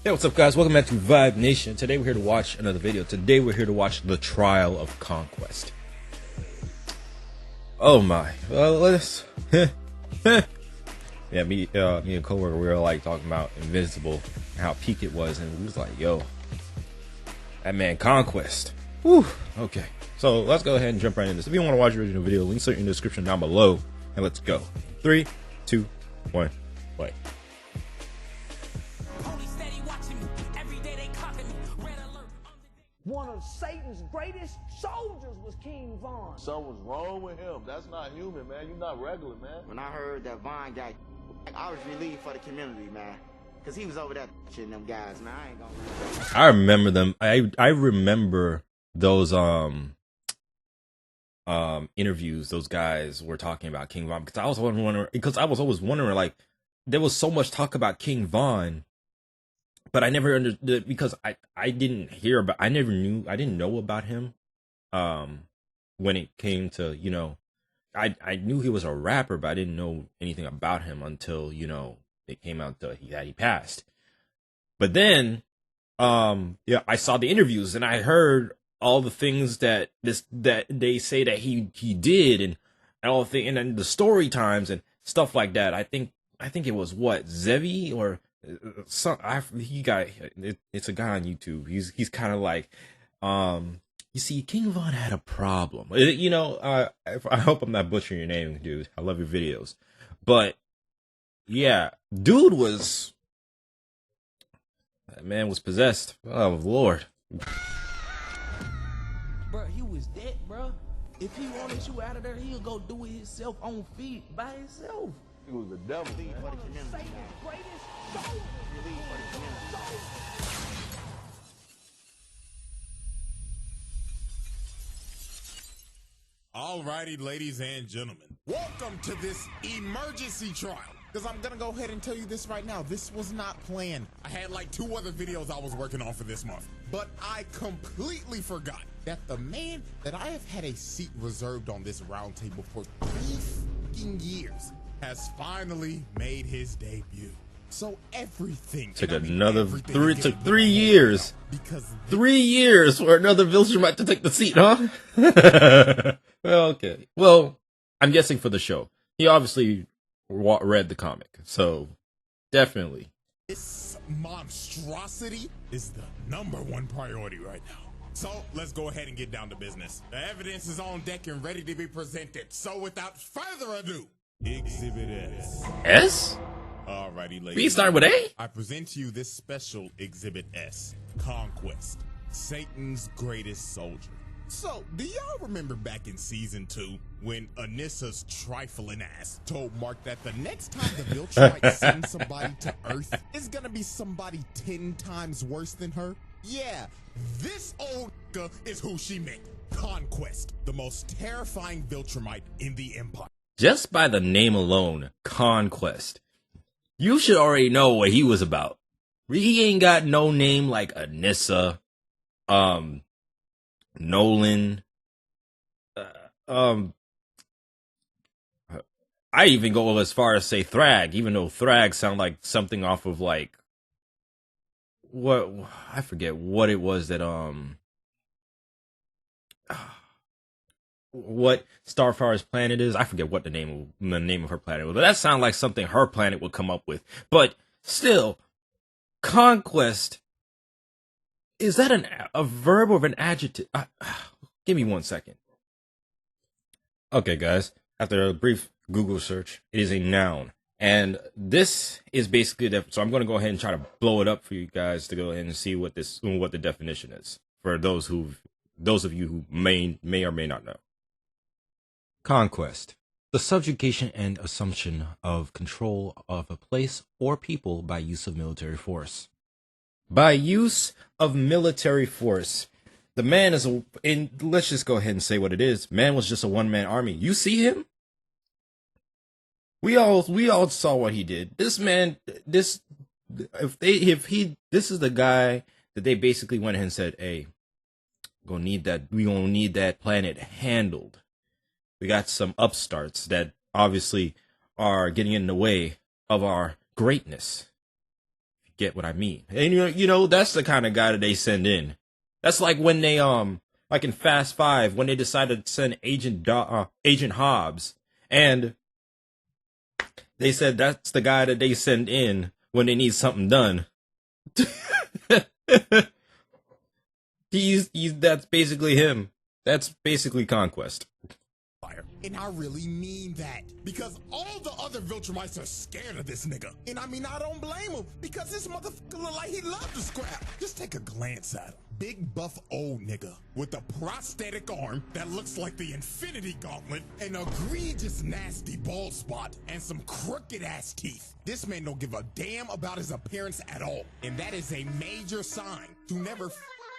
Hey, what's up, guys? Welcome back to Vibe Nation. Today we're here to watch another video. Today we're here to watch the Trial of Conquest. Oh my! Let's. Yeah, me and a coworker, we were like talking about Invincible, how peak it was, and we was like, "Yo, that man Conquest." Whew. Okay, so let's go ahead and jump right into this. If you want to watch the original video, links are in the description down below, and let's go. 3, 2, 1, play. One of Satan's greatest soldiers was King Von. Something's wrong with him. That's not human, man. You're not regular, man. When I heard that Von got, I was relieved for the community, man. Because he was over there shitting them guys, man. I ain't gonna lie. I remember them. I remember those interviews those guys were talking about King Von, because I was always wondering, like, there was so much talk about King Von, but I never understood, because I didn't know about him when it came to, you know, I knew he was a rapper, but I didn't know anything about him until, you know, it came out that he passed. But then yeah, I saw the interviews and I heard all the things that they say that he did, and all the thing, and then the story times and stuff like that. I think it was what, Zevi or it's a guy on YouTube. He's kind of like, you see, King Von had a problem. You know, I hope I'm not butchering your name, dude. I love your videos, but yeah, that man was possessed. Oh Lord. Bro, he was dead, bro. If he wanted you out of there, he'll go do it himself on feet by himself. He was the devil, man. For the community, man. Satan's greatest soldiers. Relieved for the community. Alrighty, ladies and gentlemen, welcome to this emergency trial. Because I'm gonna go ahead and tell you this right now, this was not planned. I had like 2 other videos I was working on for this month, but I completely forgot that the man that I have had a seat reserved on this round table for 3 fucking years has finally made his debut. So everything Took everything 3 years. Because 3 years for another Viltrumite to take the seat, huh? Well, okay. Well, I'm guessing for the show. He obviously read the comic, so definitely. this monstrosity is the #1 priority right now. So let's go ahead and get down to business. The evidence is on deck and ready to be presented. So without further ado, Exhibit S. S? Alrighty, ladies. We start with A? I present to you this special Exhibit S, Conquest, Satan's greatest soldier. So, do y'all remember back in season 2 when Anissa's trifling ass told Mark that the next time the Viltrumite sends somebody to Earth is gonna be somebody 10 times worse than her? Yeah, this old nigga is who she meant. Conquest, the most terrifying Viltrumite in the Empire. Just by the name alone, Conquest, you should already know what he was about. He ain't got no name like Anissa, Nolan, I even go as far as say Thrag, even though Thrag sound like something off of like, what, I forget what it was that, what Starfire's planet is. I forget what the name of her planet was, but that sounds like something her planet would come up with. But still, Conquest, is that a verb or an adjective? Give me 1 second. Okay, guys. After a brief Google search, it is a noun. And this is basically so I'm going to go ahead and try to blow it up for you guys to go ahead and see what the definition is for those of you who may or may not know. Conquest: the subjugation and assumption of control of a place or people by use of military force. By use of military force. The man is let's just go ahead and say what it is. Man was just a one-man army. You see him? We all saw what he did. This man, this is the guy that they basically went ahead and said, hey, Gonna need that. We gonna need that planet handled. We got some upstarts that obviously are getting in the way of our greatness. If you get what I mean. And you know, that's the kind of guy that they send in. That's like when they like in Fast 5 when they decided to send Agent Hobbs, and they said that's the guy that they send in when they need something done. That's basically him. That's basically Conquest. And I really mean that, because all the other Viltrumites are scared of this nigga. And I mean, I don't blame him, because this motherfucker look like he loved to scrap. Just take a glance at him. Big buff old nigga with a prosthetic arm that looks like the Infinity Gauntlet, an egregious nasty bald spot, and some crooked ass teeth. This man don't give a damn about his appearance at all. And that is a major sign to never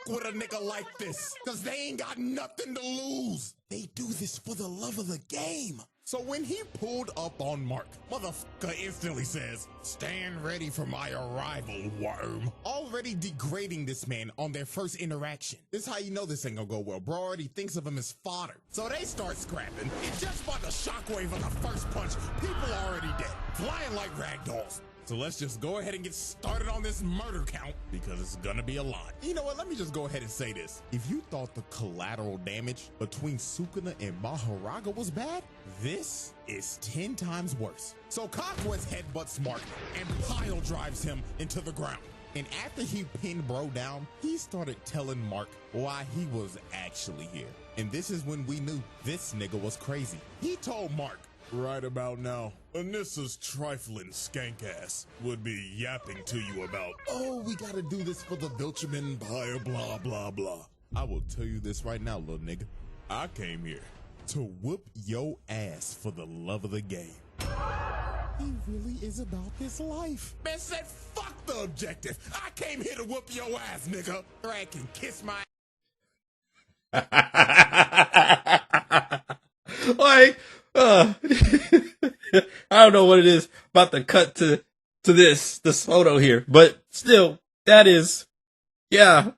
with a nigga like this, cause they ain't got nothing to lose. They do this for the love of the game. So when he pulled up on Mark, motherfucker instantly says, "Stand ready for my arrival, worm." Already degrading this man on their first interaction. This is how you know this ain't gonna go well. Bro already thinks of him as fodder. So they start scrapping, and just by the shockwave of the first punch, people are already dead, flying like ragdolls. So let's just go ahead and get started on this murder count, because it's gonna be a lot. You know what, let me just go ahead and say this. If you thought the collateral damage between Sukuna and Maharaga was bad, this is 10 times worse. So Conquest headbutts Mark and pile drives him into the ground. And after he pinned bro down, he started telling Mark why he was actually here. And this is when we knew this nigga was crazy. He told Mark, "Right about now, Anissa's trifling skank ass would be yapping to you about, oh, we gotta do this for the Viltrum Empire, blah, blah, blah." I will tell you this right now, little nigga. I came here to whoop your ass for the love of the game. He really is about this life. Man said, fuck the objective. I came here to whoop your ass, nigga. Drag can kiss my like, I don't know what it is about the cut to this photo here, but still, that is, yeah.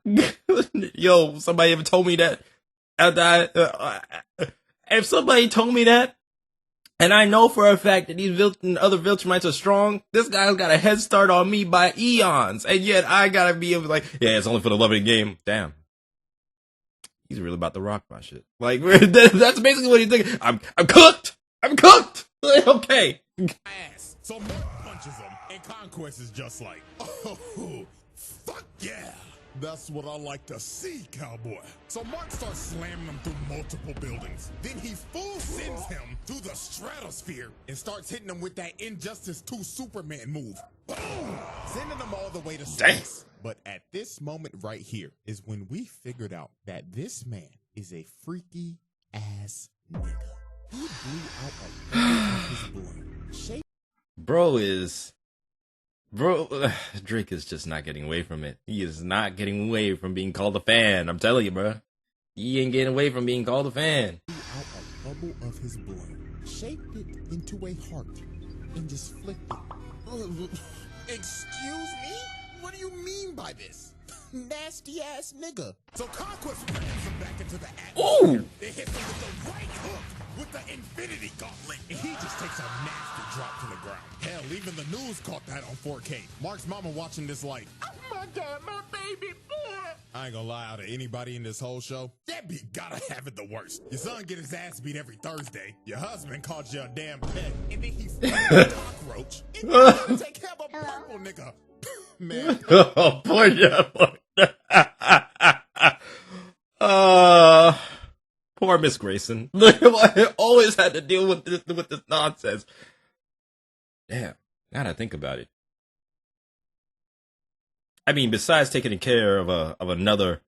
Yo, somebody ever told me that? If somebody told me that, and I know for a fact that these other Viltrumites are strong, this guy's got a head start on me by eons, and yet I gotta be able to like, yeah, it's only for the love of the game. Damn. He's really about to rock my shit. Like, that's basically what he's thinking. I'm cooked. I'm cooked. Okay. Ass. So Mark punches him, and Conquest is just like, oh, fuck yeah. That's what I like to see, cowboy. So Mark starts slamming him through multiple buildings. Then he full sends him through the stratosphere and starts hitting him with that Injustice 2 Superman move. Boom! Sending him all the way to space. But at this moment right here is when we figured out that this man is a freaky ass nigga. He blew out a lot of his blood. Drake is just not getting away from it. He is not getting away from being called a fan. I'm telling you, bro. He ain't getting away from being called a fan. Blew out a bubble of his blood, shaped it into a heart, and just flicked it. Excuse me? What do you mean by this? Nasty ass nigga. So Conquest brings him back into the atmosphere. They hit him with the right hook with the Infinity Gauntlet, and he just takes a nasty drop to the ground. Hell, even the news caught that on 4K. Mark's mama watching this like, oh my god, my baby boy. I ain't gonna lie, out of anybody in this whole show, that beat gotta have it the worst. Your son get his ass beat every Thursday. Your husband caught you a damn pet, and then he a cockroach. And you gotta take care of a purple nigga. Man. Oh, poor devil. Poor Miss Grayson. I always had to deal with this nonsense. Damn, now that I think about it. I mean, besides taking care of another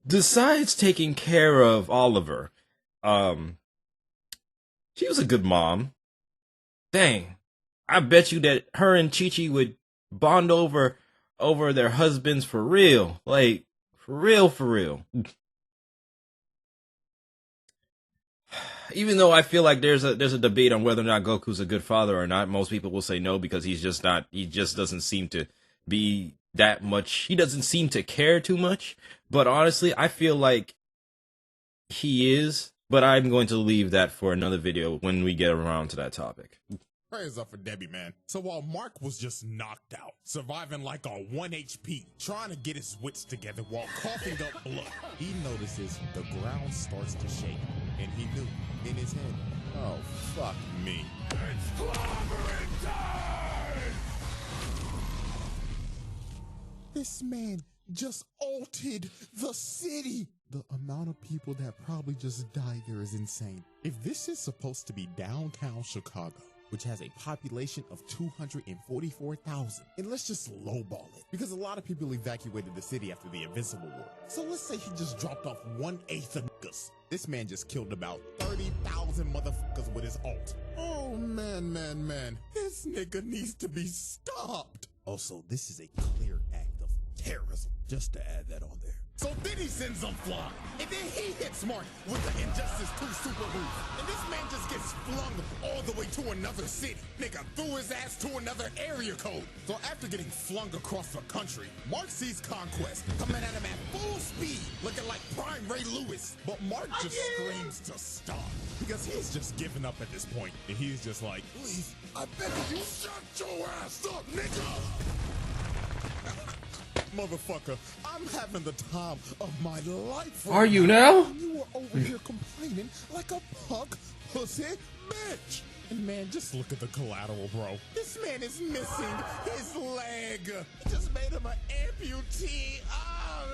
besides taking care of Oliver, she was a good mom. Dang, I bet you that her and Chi-Chi would bond over their husbands for real. Like, for real. even though I feel like there's a debate on whether or not Goku's a good father or not, most people will say no because he just doesn't seem to be that much. He doesn't seem to care too much. But honestly, I feel like he is. But I'm going to leave that for another video when we get around to that topic. Prayers up for Debbie, man. So while Mark was just knocked out, surviving like a 1 HP, trying to get his wits together while coughing up blood, he notices the ground starts to shake, and he knew in his head, oh, fuck me. It's clobbering time! This man just altered the city. The amount of people that probably just died there is insane. If this is supposed to be downtown Chicago, which has a population of 244,000. And let's just lowball it, because a lot of people evacuated the city after the Invincible War. So let's say he just dropped off 1/8 of niggas. This man just killed about 30,000 motherfuckers with his ult. Oh man. This nigga needs to be stopped. Also, this is a clear act of terrorism, just to add that on there. So then he sends them flying, and then he hits Mark with the Injustice 2 super move, and this man just gets flung all the way to another city. Nigga threw his ass to another area code. So after getting flung across the country, Mark sees Conquest coming at him at full speed, looking like prime Ray Lewis. But Mark just screams to stop, because he's just giving up at this point, and he's just like, please, I beg you, shut your ass up, nigga! Motherfucker, I'm having the time of my life. Are you now? You were over here complaining like a punk pussy bitch. And man, just look at the collateral, bro. This man is missing his leg. He just made him an amputee. Oh,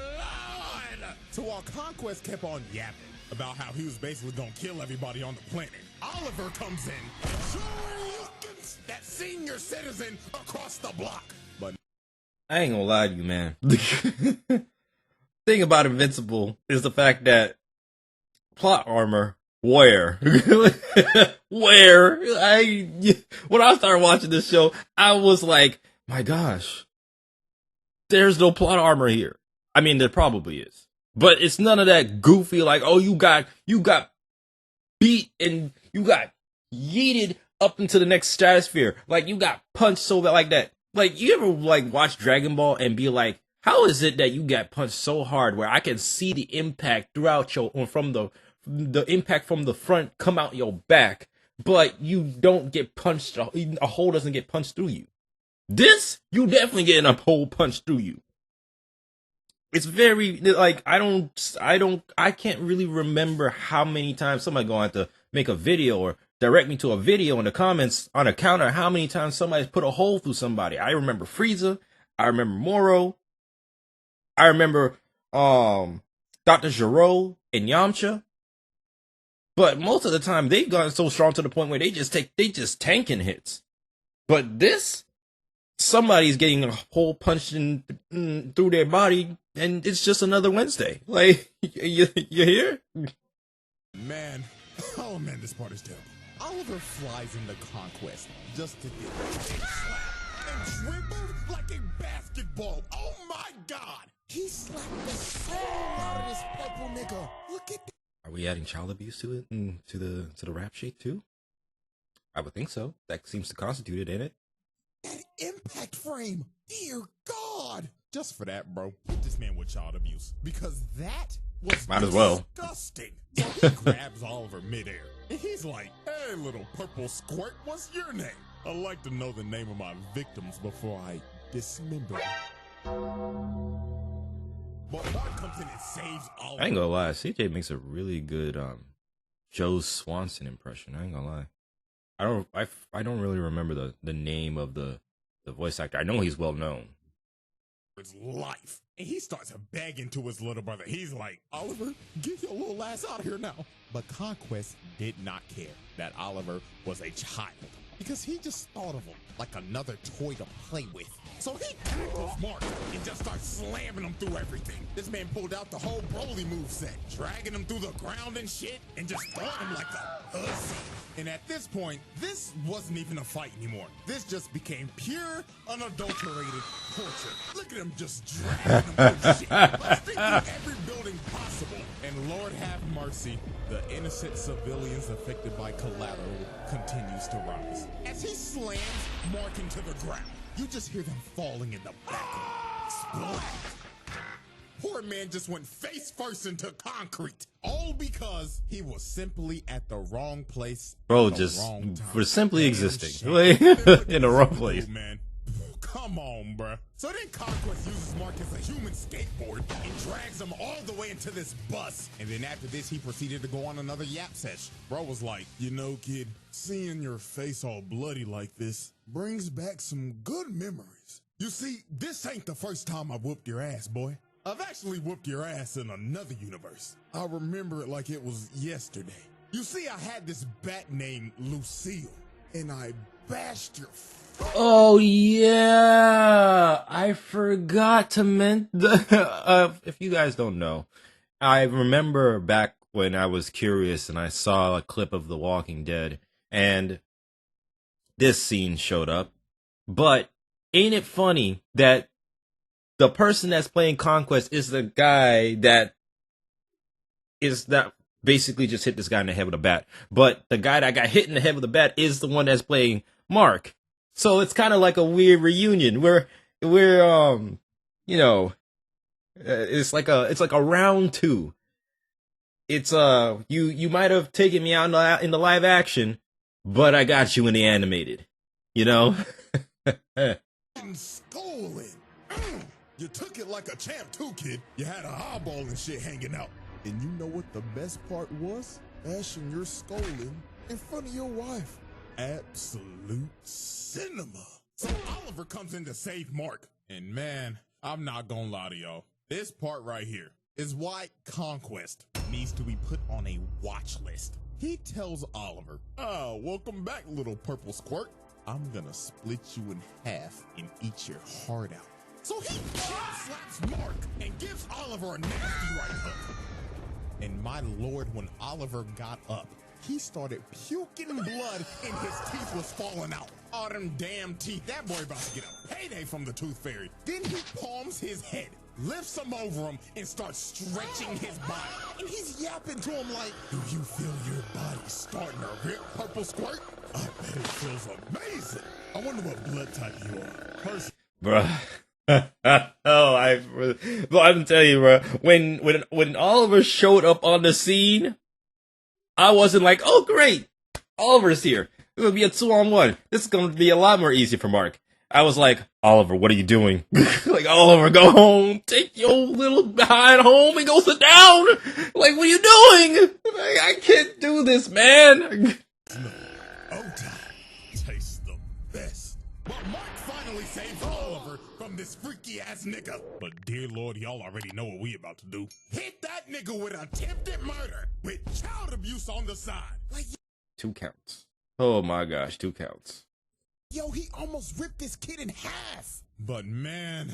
Lord. So while Conquest kept on yapping about how he was basically gonna kill everybody on the planet, Oliver comes in, sure, that senior citizen across the block. But I ain't gonna lie to you, man. Thing about Invincible is the fact that plot armor, where? Where? When I started watching this show, I was like, my gosh, there's no plot armor here. I mean, there probably is, but it's none of that goofy, like, oh, you got beat and you got yeeted up into the next stratosphere. Like, you got punched so bad like that. Like, you ever, like, watch Dragon Ball and be like, how is it that you got punched so hard where I can see the impact throughout from the impact from the front come out your back, but you don't get punched, a hole doesn't get punched through you? This, you definitely getting a hole punched through you. It's very, like, I can't really remember how many times somebody going to have to make a video or direct me to a video in the comments on a counter how many times somebody's put a hole through somebody. I remember Frieza. I remember Moro. I remember Dr. Gero and Yamcha. But most of the time they've gotten so strong to the point where they just tanking hits. But this, somebody's getting a hole punched through their body, and it's just another Wednesday. Like, you hear? Man, oh man, this part is terrible. Oliver flies into Conquest just to get a big slap and dribbled like a basketball. Oh my God! He slapped the soul out of this purple nigga. Look at that. Are we adding child abuse to it and to the rap sheet too? I would think so. That seems to constitute it, ain't it? That impact frame, dear God! Just for that, bro, hit this man with child abuse, because that was might as well. Disgusting. So he grabs Oliver midair, and he's like, "Hey, little purple squirt, what's your name? I like to know the name of my victims before I dismember them." But Mark comes in and saves Oliver. I ain't gonna lie, CJ makes a really good Joe Swanson impression. I ain't gonna lie. I don't really remember the name of the voice actor. I know he's well known. His life. And he starts begging to his little brother. He's like, Oliver, get your little ass out of here now. But Conquest did not care that Oliver was a child, because he just thought of him like another toy to play with. So he tackles Mark and just starts slamming him through everything. This man pulled out the whole Broly moveset, dragging him through the ground and shit, and just throwing him like a pussy. And at this point, this wasn't even a fight anymore. This just became pure, unadulterated torture. Look at him just dragging him through shit. Busting through every building possible. And Lord have mercy, the innocent civilians affected by collateral continues to rise. As he slams Mark into the ground, you just hear them falling in the background. Splat. Poor man just went face first into concrete. All because he was simply at the wrong place. Bro, at the just wrong time. for simply Damn existing shame. in the wrong place. Man. Come on, bruh. So then Conquest uses Mark as a human skateboard and drags him all the way into this bus. And then after this, he proceeded to go on another yap sesh. Bro was like, you know, kid, seeing your face all bloody like this brings back some good memories. You see, this ain't the first time I whooped your ass, boy. I've actually whooped your ass in another universe. I remember it like it was yesterday. You see, I had this bat named Lucille, and I bashed your Oh yeah, I forgot to mention. If you guys don't know, I remember back when I was curious and I saw a clip of The Walking Dead, and this scene showed up. But ain't it funny that the person that's playing Conquest is the guy that basically just hit this guy in the head with a bat. But the guy that got hit in the head with a bat is the one that's playing Mark. So it's kind of like a weird reunion. We're it's like a round two. It's you might have taken me out in the live action, but I got you in the animated. You know. Stolen. You took it like a champ too, kid. You had a eyeball and shit hanging out. And you know what the best part was? Bashing your skull in front of your wife. Absolute cinema. So Oliver comes in to save Mark. And man, I'm not gonna lie to y'all. This part right here is why Conquest needs to be put on a watch list. He tells Oliver, oh, welcome back, little purple squirt. I'm gonna split you in half and eat your heart out. So he slaps Mark and gives Oliver a nasty right hook. And my lord, when Oliver got up, he started puking blood and his teeth was falling out. All them damn teeth. That boy about to get a payday from the tooth fairy. Then he palms his head, lifts him over him, and starts stretching his body. And he's yapping to him like, do you feel your body starting to rip, purple squirt? I bet it feels amazing. I wonder what blood type you are. Bruh. I'm telling you, bro. When Oliver showed up on the scene, I wasn't like, oh great, Oliver's here. It's gonna be a 2-on-1. This is gonna be a lot more easy for Mark. I was like, Oliver, what are you doing? Like, Oliver, go home. Take your little behind home and go sit down. Like, what are you doing? Like, I can't do this, man. Tastes the best. But Mark finally saves Oliver from this freaky ass nigga. But dear Lord, y'all already know what we about to do. Hit that nigga with attempted murder with child abuse on the side. Like, 2 counts. Oh my gosh, 2 counts. Yo, he almost ripped this kid in half. But man,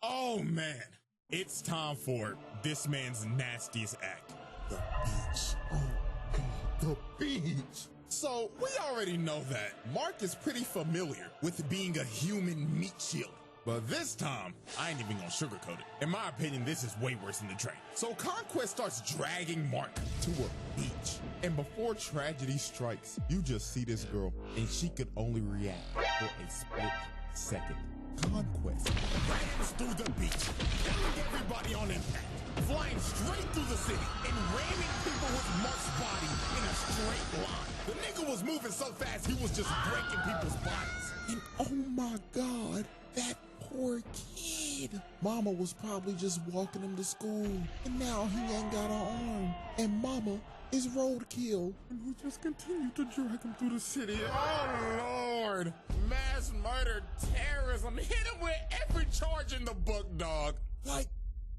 oh man, it's time for this man's nastiest act. The beach. Oh God, the beach. So we already know that Mark is pretty familiar with being a human meat shield. But this time, I ain't even gonna sugarcoat it. In my opinion, this is way worse than the train. So Conquest starts dragging Mark to a beach. And before tragedy strikes, you just see this girl, and she could only react for a split second. Conquest rams through the beach, killing everybody on impact, flying straight through the city, and ramming people with Mark's body in a straight line. The nigga was moving so fast, he was just breaking people's bodies. And oh my God, that poor kid. Mama was probably just walking him to school, and now he ain't got an arm. And mama is roadkill, and we just continue to drag him through the city. Oh Lord, mass murder, terrorism, hit him with every charge in the book, dog. Like,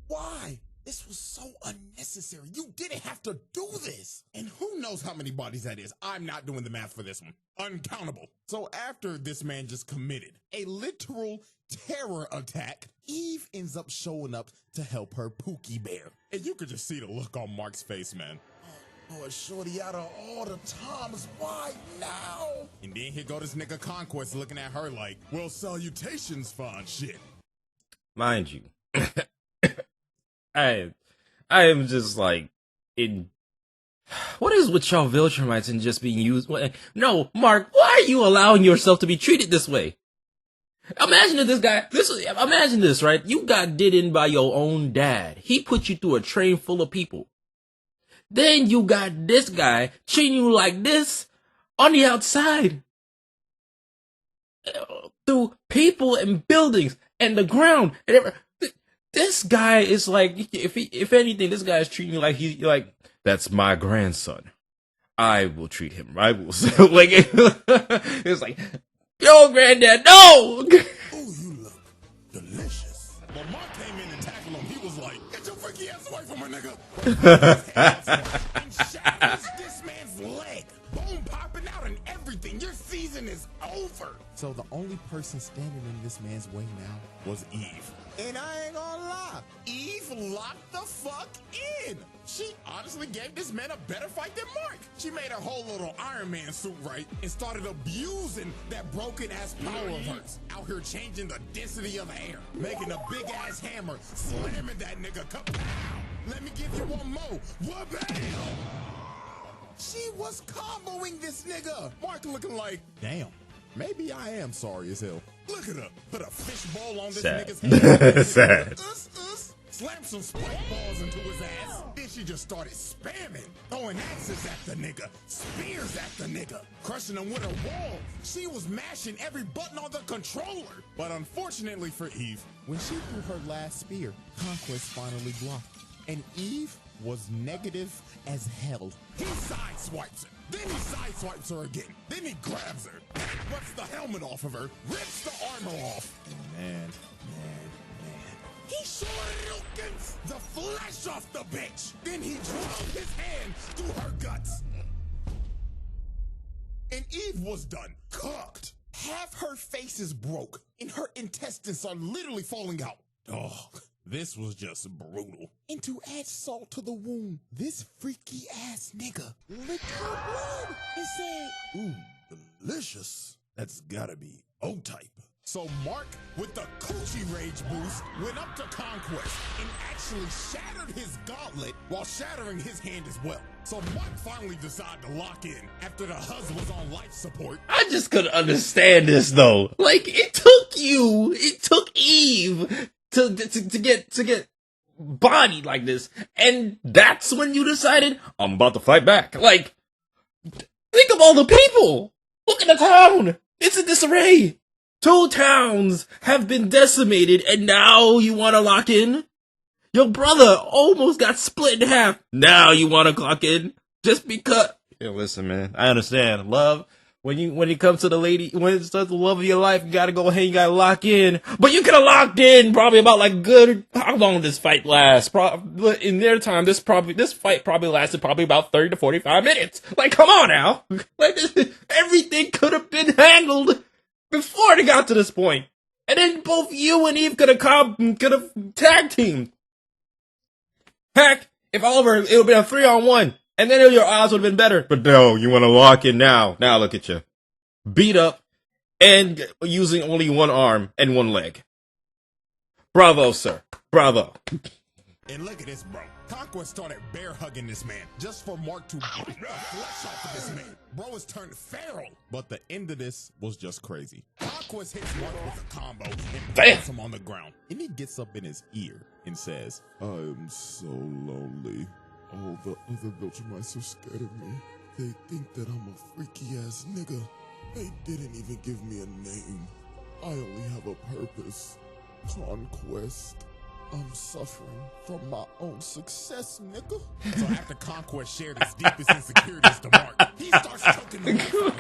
why? This was so unnecessary. You didn't have to do this. And who knows how many bodies that is. I'm not doing the math for this one. Uncountable. So after this man just committed a literal terror attack, Eve ends up showing up to help her Pookie Bear. And you could just see the look on Mark's face, man. Oh, shorty out of all the times, why now? And then here go this nigga Conquest looking at her like, well, salutations, fine shit. Mind you, I am just like, what is with y'all Viltrumites and just being used? No, Mark, why are you allowing yourself to be treated this way? Imagine if imagine this, right? You got did in by your own dad. He put you through a train full of people. Then you got this guy treating you like this on the outside. Through people and buildings and the ground and everything. This guy is like, if anything, this guy is treating you like that's my grandson. I will treat him. I will. Like, it's like, yo, granddad, no! Oh, you look delicious. When Mark came in and tackled him, he was like, get your freaky ass away from her, nigga. And shatters this man's leg. Bone popping out and everything. Your season is over. So the only person standing in this man's way now was Eve. And I ain't gonna lie, Eve locked the fuck in. She honestly gave this man a better fight than Mark. She made a whole little Iron Man suit, right? And started abusing that broken ass power of hers. Out here changing the density of air. Making a big ass hammer. Slamming that nigga. Kapow! Let me give you one more. Wabam! She was comboing this nigga. Mark looking like, damn, maybe I am sorry as hell. Look at her. Put a fishbowl on this nigga's head. Sad. Slam some spike balls into his ass. Then she just started spamming. Throwing axes at the nigga. Spears at the nigga. Crushing him with a wall. She was mashing every button on the controller. But unfortunately for Eve, when she threw her last spear, Conquest finally blocked. And Eve was negative as hell. He sideswipes her. Then he sideswipes her again. Then he grabs her. Rips the helmet off of her. Rips the armor off. And man. He shurikens the flesh off the bitch. Then he drove his hand through her guts. And Eve was done. Cooked. Half her face is broke. And her intestines are literally falling out. Oh, this was just brutal. And to add salt to the wound, this freaky ass nigga licked her blood and said, ooh, delicious. That's gotta be O-type. So Mark, with the coochie rage boost, went up to Conquest and actually shattered his gauntlet while shattering his hand as well. So Mark finally decided to lock in after the husband was on life support. I just couldn't understand this though. Like, it took Eve to get bodied like this, and that's when you decided, I'm about to fight back. Like, think of all the people. Look at the town. It's in disarray. 2 towns have been decimated, and now you want to lock in? Your brother almost got split in half. Now you want to clock in? Just because... Yeah, listen, man. I understand. Love, when it comes to the lady, when it's the love of your life, you gotta go ahead, you gotta lock in. But you could have locked in probably about how long did this fight last? In their time, this fight probably lasted about 30 to 45 minutes. Like, come on now. Like, everything could have been handled before they got to this point. And then both you and Eve could have tag teamed. Heck, if Oliver, it would have been a 3-on-1. And then your odds would have been better. But no, you want to lock in now. Now look at you. Beat up and using only one arm and one leg. Bravo, sir. Bravo. And look at this, bro. Conquest started bear hugging this man just for Mark to bite the flesh off of this man. Bro has turned feral. But the end of this was just crazy. Conquest hits Mark with a combo and puts him on the ground. And he gets up in his ear and says, I am so lonely. All the other Viltrumites are scared of me. They think that I'm a freaky ass nigga. They didn't even give me a name. I only have a purpose. Conquest. I'm suffering from my own success, nigga. So after Conquest shared his deepest insecurities to Mark, he starts choking the life out of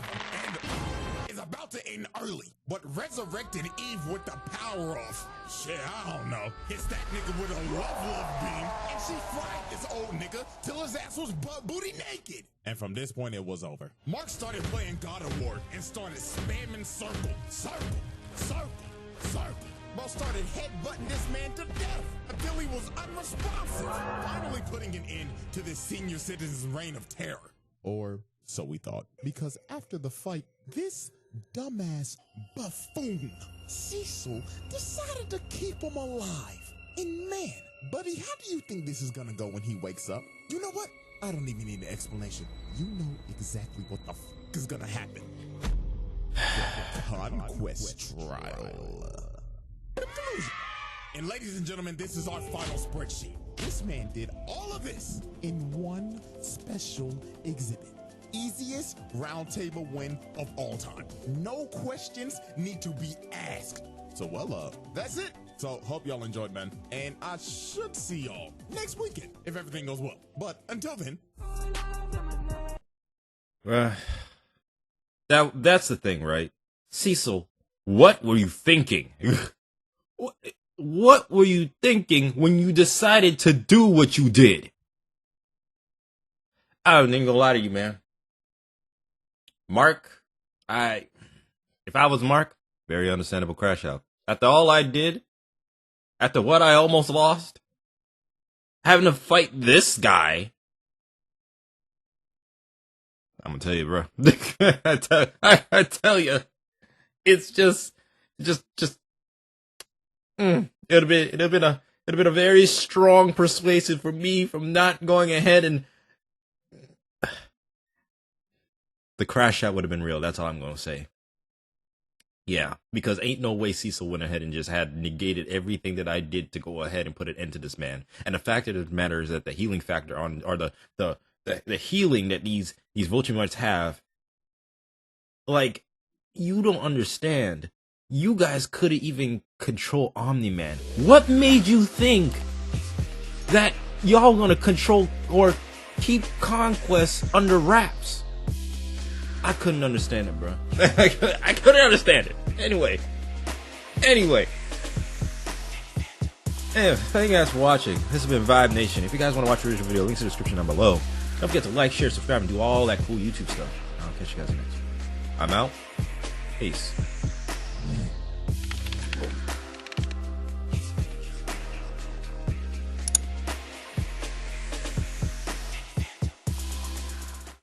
him and is about to end early, but resurrected Eve with the power of, shit, I don't know, hits that nigga with a love beam, and she fried this old nigga till his ass was butt booty naked. And from this point, it was over. Mark started playing God of War and started spamming circle, circle, circle, circle. Bro started headbutting this man to death until he was unresponsive, finally putting an end to this senior citizen's reign of terror. Or so we thought, because after the fight, this dumbass buffoon, Cecil, decided to keep him alive. And man, buddy, how do you think this is gonna go when he wakes up? You know what? I don't even need an explanation. You know exactly what the is gonna happen. The Conquest trial. And ladies and gentlemen, this is our final spreadsheet. This man did all of this in one special exhibit. Easiest round table win of all time. No questions need to be asked. So that's it. So hope y'all enjoyed, man. And I should see y'all next weekend if everything goes well. But until then. That's the thing, right? Cecil, what were you thinking? What were you thinking when you decided to do what you did? I don't even gonna lie to you, man. Mark, if I was Mark, very understandable crash out. After all I did, after what I almost lost, having to fight this guy, I'm gonna tell you, bro. I tell you, it's just. It'd have been a very strong persuasive for me from not going ahead and the crash out would have been real. That's all I'm gonna say. Yeah, because ain't no way Cecil went ahead and just had negated everything that I did to go ahead and put an end to this man. And the fact of the matter is that the healing factor or the healing that these Vulture have, like, you don't understand. You guys couldn't even control Omni-Man. What made you think that y'all gonna control or keep Conquest under wraps? I couldn't understand it, bro. I couldn't understand it. Anyway. Thank you guys for watching. This has been Vibe Nation. If you guys want to watch the original video, links in the description down below. Don't forget to like, share, subscribe, and do all that cool YouTube stuff. I'll catch you guys next. I'm out. Peace.